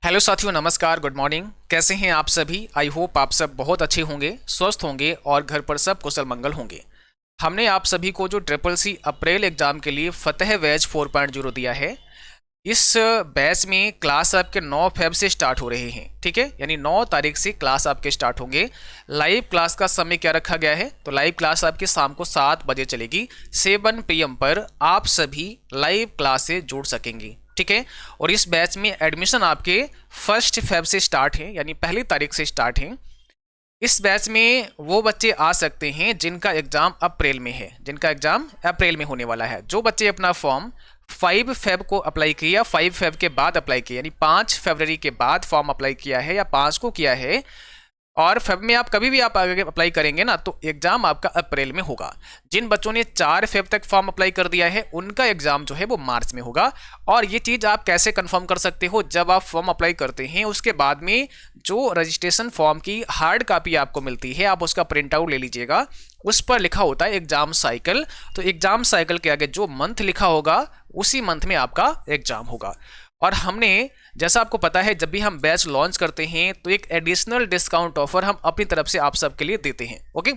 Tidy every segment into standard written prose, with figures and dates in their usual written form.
Hello साथियों, नमस्कार, good morning. कैसे हैं आप सभी? आई होप आप सब बहुत अच्छे होंगे, स्वस्थ होंगे और घर पर सब कुशल मंगल होंगे। हमने आप सभी को जो ट्रिपल सी अप्रैल एग्जाम के लिए फतेह बैच 4.0 दिया है, इस बैच में क्लास आपके 9 फेब से स्टार्ट हो रहे हैं। ठीक है, यानी 9 तारीख से क्लास आपके स्टार्ट होंगे। लाइव क्लास का समय क्या रखा गया है? तो लाइव क्लास आपकी शाम को 7 बजे चलेगी। 7 PM पर आप सभी लाइव क्लास से जुड़ सकेंगे। ठीक है, और इस बैच में एडमिशन आपके 1 फेब से स्टार्ट है, यानी पहली तारीख से स्टार्ट है। इस बैच में वो बच्चे आ सकते हैं जिनका एग्जाम अप्रैल में है, जिनका एग्जाम अप्रैल में होने वाला है। जो बच्चे अपना फॉर्म 5 फेब को अप्लाई किया, 5 फेब के बाद अप्लाई किया, यानी 5 फरवरी के बाद फॉर्म अप्लाई किया है या 5 को किया है, और फेब में आप कभी भी आप आगे अप्लाई करेंगे ना, तो एग्जाम आपका अप्रैल में होगा। जिन बच्चों ने 4 फेब तक फॉर्म अप्लाई कर दिया है, उनका एग्जाम जो है वो मार्च में होगा। और ये चीज़ आप कैसे कंफर्म कर सकते हो? जब आप फॉर्म अप्लाई करते हैं उसके बाद में जो रजिस्ट्रेशन फॉर्म की हार्ड कॉपी आपको मिलती है, आप उसका प्रिंट आउट ले लीजिएगा। उस पर लिखा होता है एग्जाम साइकिल, तो एग्जाम साइकिल के आगे जो मंथ लिखा होगा उसी मंथ में आपका एग्जाम होगा। और हमने, जैसा आपको पता है, जब भी हम बैच लॉन्च करते हैं तो एक एडिशनल डिस्काउंट ऑफर हम अपनी तरफ से आप सबके लिए देते हैं। ओके,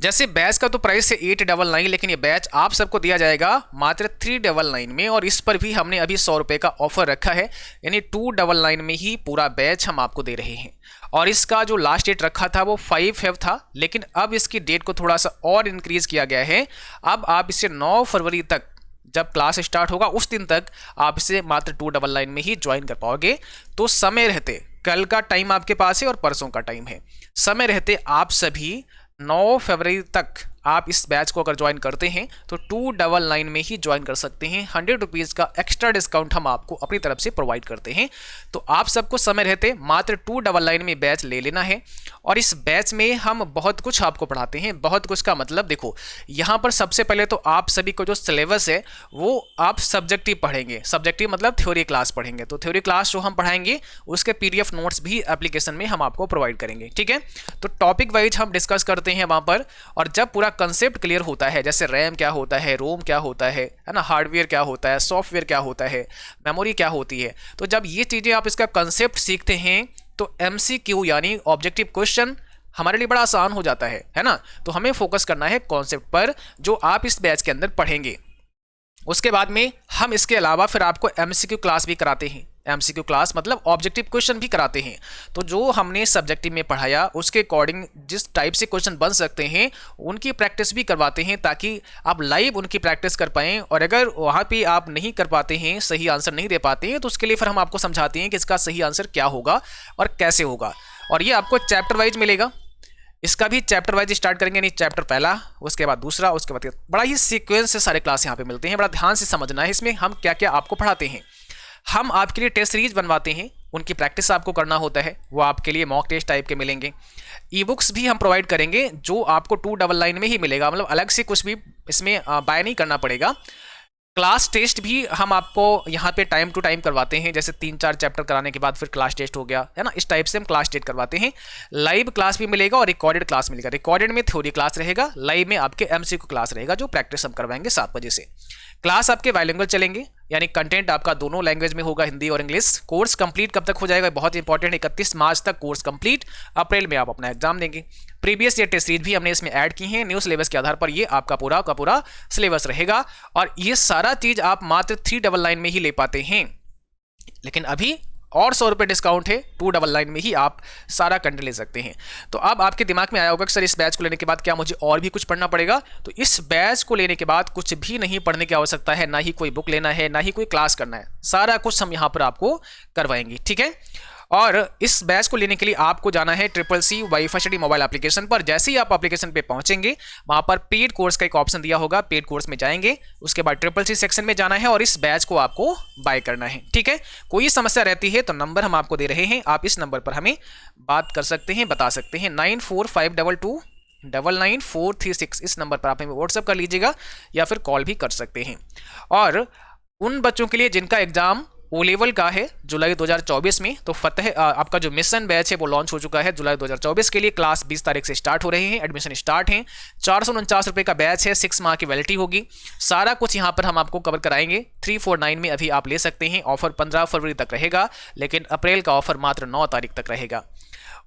जैसे बैच का तो प्राइस है 899, लेकिन ये बैच आप सबको दिया जाएगा मात्र 399 में, और इस पर भी हमने अभी 100 रुपये का ऑफर रखा है, यानी 299 में ही पूरा बैच हम आपको दे रहे हैं। और इसका जो लास्ट डेट रखा था वो 5 फेब था, लेकिन अब इसकी डेट को थोड़ा सा और इंक्रीज किया गया है। अब आप इसे 9 फरवरी तक, जब क्लास स्टार्ट होगा उस दिन तक आप इसे मात्र 299 में ही ज्वाइन कर पाओगे। तो समय रहते, कल का टाइम आपके पास है और परसों का टाइम है, समय रहते आप सभी 9 फरवरी तक आप इस बैच को अगर ज्वाइन करते हैं तो 299 में ही ज्वाइन कर सकते हैं। 100 रुपीज़ का एक्स्ट्रा डिस्काउंट हम आपको अपनी तरफ से प्रोवाइड करते हैं। तो आप सबको समय रहते मात्र 299 में बैच ले लेना है। और इस बैच में हम बहुत कुछ आपको पढ़ाते हैं। बहुत कुछ का मतलब देखो, यहाँ पर सबसे पहले तो आप सभी को जो सिलेबस है वो आप सब्जेक्टिव पढ़ेंगे। सब्जेक्टिव मतलब थ्योरी क्लास पढ़ेंगे। तो थ्योरी क्लास जो हम पढ़ाएंगे उसके PDF नोट्स भी एप्लीकेशन में हम आपको प्रोवाइड करेंगे। ठीक है, तो टॉपिक वाइज हम डिस्कस करते हैं वहाँ पर। और जब पूरा कंसेप्ट क्लियर होता है, जैसे रैम क्या होता है, रोम क्या होता है ना, हार्डवेयर क्या होता है, सॉफ्टवेयर क्या होता है, मेमोरी क्या होती है, तो जब ये चीज़ें आप इसका कंसेप्ट सीखते हैं तो MCQ यानी ऑब्जेक्टिव क्वेश्चन हमारे लिए बड़ा आसान हो जाता है ना। तो हमें फोकस करना है कॉन्सेप्ट पर जो आप इस बैच के अंदर पढ़ेंगे। उसके बाद में हम इसके अलावा फिर आपको MCQ क्लास भी कराते हैं। MCQ क्लास मतलब ऑब्जेक्टिव क्वेश्चन भी कराते हैं। तो जो हमने सब्जेक्टिव में पढ़ाया उसके अकॉर्डिंग जिस टाइप से क्वेश्चन बन सकते हैं उनकी प्रैक्टिस भी करवाते हैं, ताकि आप लाइव उनकी प्रैक्टिस कर पाएँ। और अगर वहाँ पे आप नहीं कर पाते हैं, सही आंसर नहीं दे पाते हैं, तो उसके लिए फिर हम आपको समझाते हैं कि इसका सही आंसर क्या होगा और कैसे होगा। और ये आपको चैप्टर वाइज मिलेगा। इसका भी चैप्टर वाइज स्टार्ट करेंगे, नहीं चैप्टर पहला, उसके बाद दूसरा, उसके बाद बड़ा ही सीक्वेंस से सारे क्लास यहाँ पे मिलते हैं। बड़ा ध्यान से समझना है इसमें हम क्या क्या आपको पढ़ाते हैं। हम आपके लिए टेस्ट सीरीज बनवाते हैं, उनकी प्रैक्टिस आपको करना होता है, वो आपके लिए मॉक टेस्ट टाइप के मिलेंगे। ई बुक्स भी हम प्रोवाइड करेंगे जो आपको 299 में ही मिलेगा, मतलब अलग से कुछ भी इसमें बाय नहीं करना पड़ेगा। क्लास टेस्ट भी हम आपको यहाँ पे टाइम टू टाइम करवाते हैं, जैसे 3-4 चैप्टर कराने के बाद फिर क्लास टेस्ट हो गया है ना, इस टाइप से हम क्लास टेस्ट करवाते हैं। लाइव क्लास भी मिलेगा और रिकॉर्डेड क्लास मिलेगा। रिकॉर्डेड में थ्योरी क्लास रहेगा, लाइव में आपके MCQ क्लास रहेगा जो प्रैक्टिस हम करवाएंगे 7 बजे से। क्लास आपके बाइलिंगुअल चलेंगे, यानी कंटेंट आपका दोनों लैंग्वेज में होगा, हिंदी और इंग्लिश। कोर्स कंप्लीट कब तक हो जाएगा? बहुत इंपॉर्टेंट, 31 मार्च तक कोर्स कंप्लीट। अप्रैल में आप अपना एग्जाम देंगे। प्रीवियस ईयर टेस्ट सीरीज भी हमने इसमें ऐड की हैं। न्यू सिलेबस के आधार पर ये आपका पूरा का पूरा सिलेबस रहेगा। और ये सारा चीज आप मात्र 399 में ही ले पाते हैं, लेकिन अभी और 100 रुपये डिस्काउंट है, 299 में ही आप सारा कंटेंट ले सकते हैं। तो अब आपके दिमाग में आया होगा कि सर इस बैच को लेने के बाद क्या मुझे और भी कुछ पढ़ना पड़ेगा? तो इस बैच को लेने के बाद कुछ भी नहीं पढ़ने की आवश्यकता है, ना ही कोई बुक लेना है, ना ही कोई क्लास करना है। सारा कुछ हम यहाँ पर आपको करवाएंगे। ठीक है, और इस बैच को लेने के लिए आपको जाना है CCC wifi study mobile application पर। जैसे ही आप एप्लीकेशन पे पहुंचेंगे वहां पर पेड कोर्स का एक ऑप्शन दिया होगा, पेड कोर्स में जाएंगे, उसके बाद CCC सेक्शन में जाना है और इस बैच को आपको बाय करना है। ठीक है, कोई समस्या रहती है तो नंबर हम आपको दे रहे हैं, आप इस नंबर पर हमें बात कर सकते हैं, बता सकते हैं। 9452299436 इस नंबर पर आप हमें व्हाट्सएप कर लीजिएगा या फिर कॉल भी कर सकते हैं। और उन बच्चों के लिए जिनका एग्जाम ओ लेवल का है जुलाई 2024 में। तो फतेह आपका जो मिशन बैच है वो लॉन्च हो चुका है जुलाई 2024 के लिए। क्लास 20 तारीख से स्टार्ट हो रहे हैं, एडमिशन स्टार्ट हैं। 449 रुपये का बैच है, 6 माह की वैलिडिटी होगी। सारा कुछ यहाँ पर हम आपको कवर कराएंगे। 349 में अभी आप ले सकते हैं। ऑफर 15 फरवरी तक रहेगा, लेकिन अप्रैल का ऑफर मात्र 9 तारीख तक रहेगा।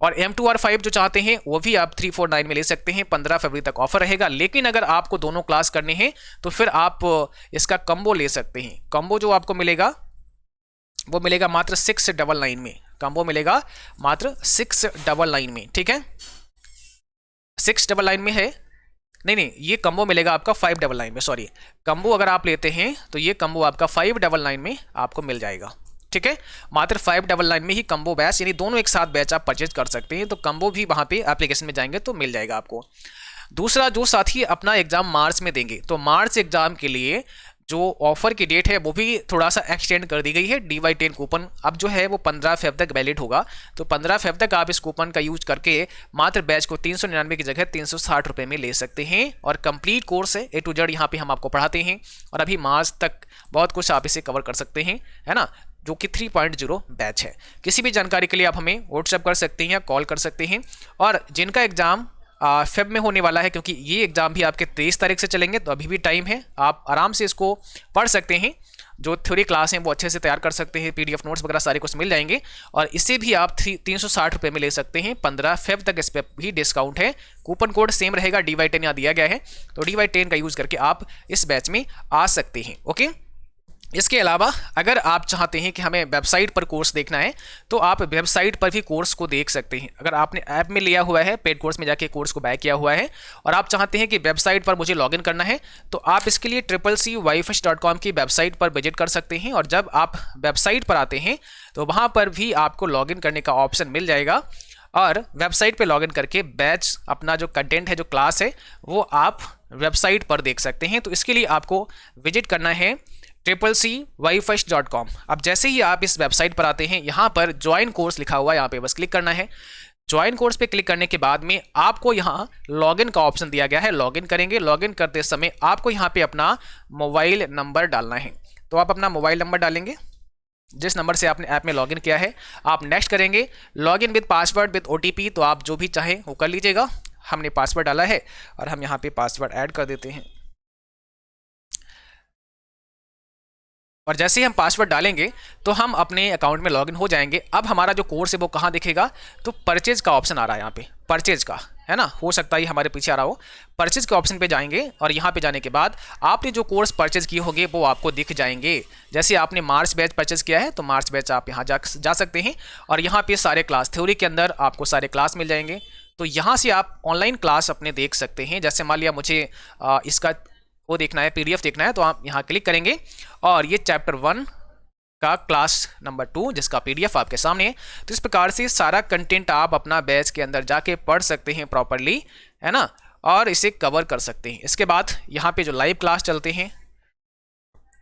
और M2R5 जो चाहते हैं वो भी आप 349 में ले सकते हैं, 15 फरवरी तक ऑफर रहेगा। लेकिन अगर आपको दोनों क्लास करने हैं तो फिर आप इसका कम्बो ले सकते हैं। कम्बो जो आपको मिलेगा वो मिलेगा मात्र 699 में। कम्बो मिलेगा मात्र 699 में, ठीक है। 699 में है, नहीं, ये कम्बो मिलेगा आपका 599 में। सॉरी, कम्बो अगर आप लेते हैं तो ये कम्बो आपका 599 में आपको मिल जाएगा, ठीक है। मात्र 599 में ही कम्बो बैच, यानी दोनों एक साथ बैच आप परचेज कर सकते हैं। तो कम्बो भी वहाँ पे एप्लीकेशन में जाएंगे तो मिल जाएगा आपको। दूसरा, जो साथी अपना एग्जाम मार्च में देंगे तो मार्च एग्जाम के लिए जो ऑफर की डेट है वो भी थोड़ा सा एक्सटेंड कर दी गई है। DY10 कूपन अब जो है वो 15 फेब तक वैलिड होगा। तो 15 फेब तक आप इस कूपन का यूज करके मात्र बैच को 399 की जगह 360 रुपये में ले सकते हैं। और कंप्लीट कोर्स है, A to Z यहाँ पे हम आपको पढ़ाते हैं। और अभी मार्च तक बहुत कुछ आप इसे कवर कर सकते हैं, है ना, जो कि 3.0 बैच है। किसी भी जानकारी के लिए आप हमें व्हाट्सएप कर सकते हैं या कॉल कर सकते हैं। और जिनका एग्जाम फेब में होने वाला है, क्योंकि ये एग्जाम भी आपके 23 तारीख से चलेंगे तो अभी भी टाइम है, आप आराम से इसको पढ़ सकते हैं। जो थ्योरी क्लास हैं वो अच्छे से तैयार कर सकते हैं, PDF नोट्स वगैरह सारे कुछ मिल जाएंगे। और इसे भी आप 360 रुपये में ले सकते हैं। 15 फेब तक इस पर भी डिस्काउंट है। कूपन कोड सेम रहेगा, DY10 यहाँ दिया गया है। तो DY10 का यूज़ करके आप इस बैच में आ सकते हैं, ओके। इसके अलावा अगर आप चाहते हैं कि हमें वेबसाइट पर कोर्स देखना है तो आप वेबसाइट पर भी कोर्स को देख सकते हैं। अगर आपने ऐप में लिया हुआ है, पेड कोर्स में जाके कोर्स को बाय किया हुआ है और आप चाहते हैं कि वेबसाइट पर मुझे लॉगिन करना है, तो आप इसके लिए CCCYFISH.com की वेबसाइट पर विजिट कर सकते हैं। और जब आप वेबसाइट पर आते हैं तो वहाँ पर भी आपको लॉगिन करने का ऑप्शन मिल जाएगा। और वेबसाइट पे लॉगिन करके बैच अपना जो कंटेंट है, जो क्लास है, वो आप वेबसाइट पर देख सकते हैं। तो इसके लिए आपको विजिट करना है CCCYFISH.com। अब जैसे ही आप इस वेबसाइट पर आते हैं, यहाँ पर ज्वाइन कोर्स लिखा हुआ है, यहाँ पे बस क्लिक करना है। ज्वाइन कोर्स पे क्लिक करने के बाद में आपको यहाँ लॉगिन का ऑप्शन दिया गया है, लॉगिन करेंगे। लॉगिन करते समय आपको यहाँ पे अपना मोबाइल नंबर डालना है। तो आप अपना मोबाइल नंबर डालेंगे जिस नंबर से आपने ऐप में लॉगिन किया है। आप नेक्स्ट करेंगे, login with password with OTP, तो आप जो भी चाहें वो कर लीजिएगा। हमने पासवर्ड डाला है और हम यहाँ पे पासवर्ड ऐड कर देते हैं। और जैसे ही हम पासवर्ड डालेंगे तो हम अपने अकाउंट में लॉगिन हो जाएंगे। अब हमारा जो कोर्स है वो कहाँ दिखेगा, तो परचेज का ऑप्शन आ रहा है यहाँ पे, परचेज का, है ना, हो सकता है हमारे पीछे आ रहा हो। परचेज के ऑप्शन पे जाएंगे और यहाँ पे जाने के बाद आपने जो कोर्स परचेज किए होंगे वो आपको दिख जाएंगे। जैसे आपने मार्च बैच परचेज किया है तो मार्च बैच आप यहाँ जा सकते हैं। और यहाँ पे सारे क्लास, थ्योरी के अंदर आपको सारे क्लास मिल जाएंगे। तो यहाँ से आप ऑनलाइन क्लास अपने देख सकते हैं। जैसे मान लिया मुझे इसका वो देखना है, PDF देखना है, तो आप यहाँ क्लिक करेंगे और ये चैप्टर 1 का क्लास नंबर 2 जिसका PDF आपके सामने है। तो इस प्रकार से सारा कंटेंट आप अपना बैच के अंदर जाके पढ़ सकते हैं प्रॉपरली, है ना, और इसे कवर कर सकते हैं। इसके बाद यहाँ पे जो लाइव क्लास चलते हैं,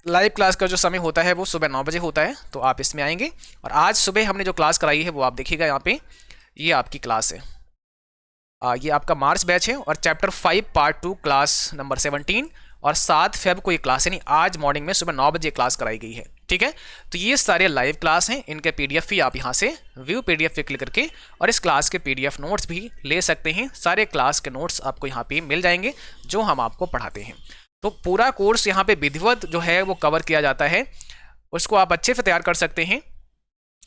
लाइव क्लास का जो समय होता है वो सुबह 9 बजे होता है। तो आप इसमें आएंगे और आज सुबह हमने जो क्लास कराई है वो आप देखिएगा यहाँ पे, ये आपकी क्लास है। ये आपका मार्च बैच है और चैप्टर 5 पार्ट 2 क्लास नंबर 17 और 7 फेब को ये क्लास है, नहीं आज मॉर्निंग में सुबह 9 बजे क्लास कराई गई है, ठीक है। तो ये सारे लाइव क्लास हैं, इनके PDF भी आप यहाँ से व्यू PDF पे क्लिक करके और इस क्लास के PDF नोट्स भी ले सकते हैं। सारे क्लास के नोट्स आपको यहाँ पे मिल जाएंगे जो हम आपको पढ़ाते हैं। तो पूरा कोर्स यहाँ पे विधिवत जो है वो कवर किया जाता है, उसको आप अच्छे से तैयार कर सकते हैं,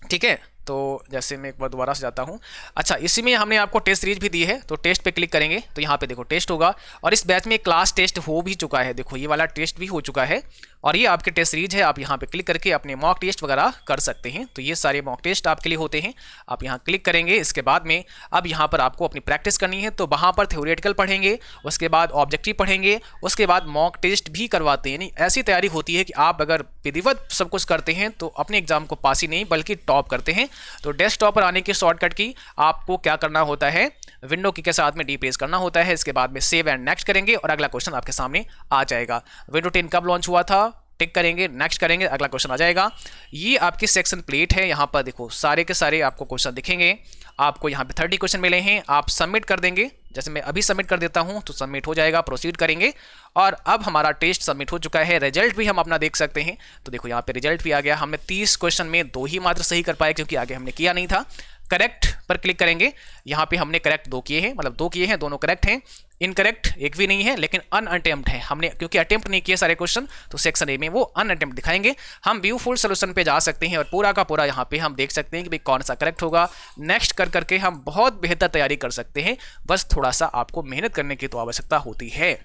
ठीक है। तो जैसे मैं एक बार दोबारा से जाता हूँ। अच्छा, इसी में हमने आपको टेस्ट सीरीज भी दी है, तो टेस्ट पे क्लिक करेंगे तो यहाँ पे देखो टेस्ट होगा। और इस बैच में क्लास टेस्ट हो भी चुका है, देखो ये वाला टेस्ट भी हो चुका है और ये आपके टेस्ट सीरीज है। आप यहाँ पे क्लिक करके अपने मॉक टेस्ट वगैरह कर सकते हैं। तो ये सारे मॉक टेस्ट आपके लिए होते हैं। आप यहाँ क्लिक करेंगे, इसके बाद में अब यहाँ पर आपको अपनी प्रैक्टिस करनी है। तो वहाँ पर थ्योरेटिकल पढ़ेंगे, उसके बाद ऑब्जेक्टिव पढ़ेंगे, उसके बाद मॉक टेस्ट भी करवाते हैं। नहीं, ऐसी तैयारी होती है कि आप अगर विधिवत सब कुछ करते हैं तो अपने एग्जाम को पास ही नहीं बल्कि टॉप करते हैं। तो डेस्कटॉप पर आने की शॉर्टकट की आपको क्या करना होता है, विंडो की के साथ में डीप्रेस करना होता है। इसके बाद में सेव एंड नेक्स्ट करेंगे और अगला क्वेश्चन आपके सामने आ जाएगा। विंडो 10 कब लॉन्च हुआ था, टिक करेंगे, नेक्स्ट करेंगे, अगला क्वेश्चन आ जाएगा। ये आपकी सेक्शन प्लेट है, यहाँ पर देखो सारे के सारे आपको क्वेश्चन दिखेंगे। आपको यहाँ पे 30 क्वेश्चन मिले हैं, आप सबमिट कर देंगे जैसे मैं अभी सबमिट कर देता हूं तो सबमिट हो जाएगा, प्रोसीड करेंगे। और अब हमारा टेस्ट सबमिट हो चुका है, रिजल्ट भी हम अपना देख सकते हैं। तो देखो यहाँ पे रिजल्ट भी आ गया। हमने 30 क्वेश्चन में 2 ही मात्र सही कर पाए क्योंकि आगे हमने किया नहीं था। करेक्ट पर क्लिक करेंगे, यहाँ पे हमने करेक्ट 2 किए हैं, मतलब 2 किए हैं, दोनों करेक्ट हैं। इनकरेक्ट एक भी नहीं है, लेकिन अनअटेम्प्ट है। हमने क्योंकि अटेम्प्ट नहीं किए सारे क्वेश्चन, तो सेक्शन ए में वो अनअटेम्प्ट दिखाएंगे। हम व्यू फुल सोल्यूशन पे जा सकते हैं और पूरा का पूरा यहाँ पे हम देख सकते हैं कि भाई कौन सा करेक्ट होगा। नेक्स्ट कर करके हम बहुत बेहतर तैयारी कर सकते हैं, बस थोड़ा सा आपको मेहनत करने की तो आवश्यकता होती है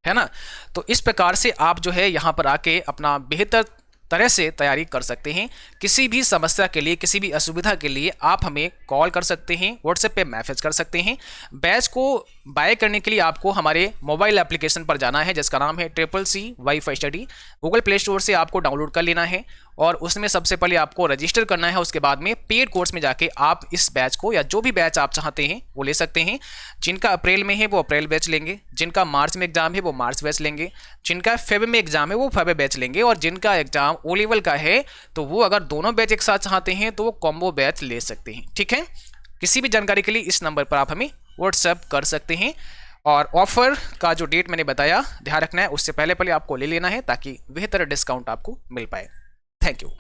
ना। तो इस प्रकार से आप जो है यहाँ पर आके अपना बेहतर तरह से तैयारी कर सकते हैं। किसी भी समस्या के लिए, किसी भी असुविधा के लिए आप हमें कॉल कर सकते हैं, व्हाट्सएप पे मैसेज कर सकते हैं। बैच को बाय करने के लिए आपको हमारे मोबाइल एप्लीकेशन पर जाना है जिसका नाम है CCC wifi study. Google play store से आपको डाउनलोड कर लेना है और उसमें सबसे पहले आपको रजिस्टर करना है। उसके बाद में पेड कोर्स में जाके आप इस बैच को या जो भी बैच आप चाहते हैं वो ले सकते हैं। जिनका अप्रैल में है वो अप्रैल बैच लेंगे, जिनका मार्च में एग्जाम है वो मार्च बैच लेंगे, जिनका फेब में एग्जाम है वो फेब बैच लेंगे, और जिनका एग्जाम ओ लेवल का है तो वो अगर दोनों बैच एक साथ चाहते हैं तो वो कॉम्बो बैच ले सकते हैं। ठीक है, किसी भी जानकारी के लिए इस नंबर पर आप हमें व्हाट्सएप कर सकते हैं। और ऑफर का जो डेट मैंने बताया ध्यान रखना है, उससे पहले आपको ले लेना है ताकि बेहतर डिस्काउंट आपको मिल पाए। Thank you.